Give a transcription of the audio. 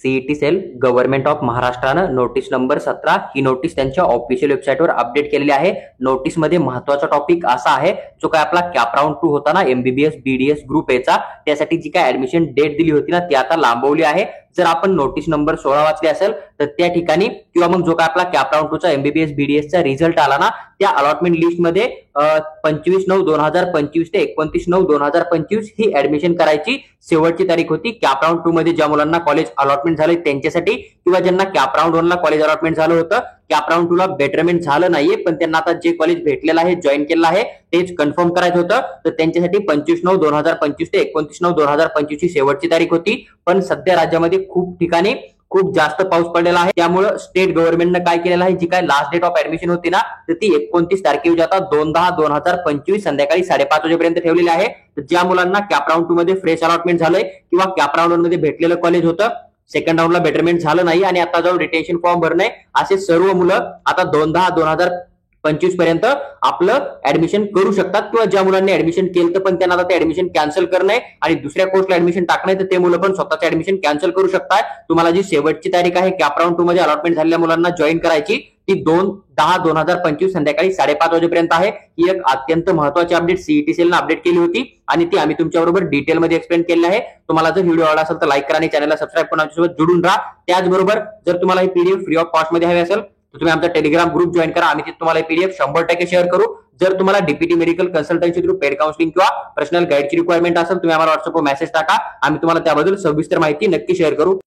CET sale government of महाराष्ट्रानं notice number 17 ही notice त्यांच्या official वेबसाईटवर अपडेट केलेली आहे। नोटीस मध्ये महत्त्वाचा टॉपिक असा आहे, जो काय आपला कॅप राउंड 2 होता ना एमबीबीएस बीडीएस ग्रुप एचा, त्यासाठी जी काय ऍडमिशन डेट दिली होती ना ती आता लांबवली आहे। जर आपण नोटीस नंबर 16 वाचली असेल तर त्या ठिकाणी किंवा मग जो काय आपला कॅप राउंड 2 चा एमबीबीएस बीडीएस चा रिझल्ट आला ना, त्या अलॉटमेंट लिस्ट मध्ये 25/9/2025 ते 29/9/2025 ही ऍडमिशन करायची शेवटची तारीख होती। कॅप राउंड 2 मध्ये ज्या मुलांना कॉलेज अलॉटमेंट झाले त्यांच्यासाठी, किंवा ज्यांना कॅप राउंड 1 ला कॉलेज अलॉटमेंट झालं होतं, कॅप राउंड 2 ला बेटरमेंट झालं नाहीये पण त्यांना आता जे कॉलेज भेटलेलं आहे जॉईन केलेलं आहे तेच कन्फर्म करायचं होतं, तर त्यांच्यासाठी 25/9/2025 ते 29/9/2025 ही शेवटची तारीख होती। पण सध्या राज्यामध्ये खूप ठिकाणी खूप जास्त पाऊस पडलेला आहे, त्यामुळे स्टेट गव्हर्नमेंटने काय केलेलं आहे, जी काय लास्ट डेट ऑफ ऍडमिशन होती ना तर ती 29 तारखेची आता 2/10/2025 संध्याकाळी 5:30 वाजेपर्यंत ठेवलेली आहे। तर ज्या मुलांना कॅप राउंड 2 मध्ये फ्रेश अलॉटमेंट झालंय किंवा कॅप राउंड 1 मध्ये भेटलेलं कॉलेज होतं, सेकंड राऊंडला बेटरमेंट झालं नाही आणि आता जाऊन रिटेन्शन फॉर्म भरणे, असे सर्व मुलं आता 2/10/2025 पर्यंत आपलं ऍडमिशन करू शकतात। किंवा ज्या मुलांनी ऍडमिशन केलं पण त्यांना आता ते ऍडमिशन कॅन्सल करणे आणि दुसऱ्या कोर्सला ऍडमिशन टाकणे, तर ते मुलं पण स्वतःचं ऍडमिशन कॅन्सल करू शकतात। तुम्हाला जी शेवटची तारीख आहे कॅप राउंड 2 मध्ये अलॉटमेंट झालेल्या मुलांना जॉईन करायची ती 2/10/2025 संध्याकाळी 5:30 वाजेपर्यंत आहे। ही एक अत्यंत महत्त्वाची अपडेट सीईटी सेलने अपडेट केली होती आणि ती आम्ही तुमच्याबरोबर डिटेलमध्ये एक्सप्लेन केली आहे। तुम्हाला जर व्हिडिओ आवडला असेल तर लाईक करा आणि चॅनलला सबस्क्राईब करून आमच्यासोबत जुडून राहा। त्याचबरोबर जर तुम्हाला ही पीडीएफ फ्री ऑफ कॉस्ट मध्ये हवी असेल तर तुम्ही आमचा टेलिग्राम ग्रुप जॉईन करा, आम्ही तिथे तुम्हाला पीडीएफ 100% शेअर करू। जर तुम्हाला DPT medical consultancy through paid counselling किंवा पर्सनल गाईडची रिक्वायरमेंट असेल तुम्ही आम्हाला व्हॉट्सअपवर मेसेज टाका, आम्ही तुम्हाला त्याबद्दल सविस्तर माहिती नक्की शेअर करू।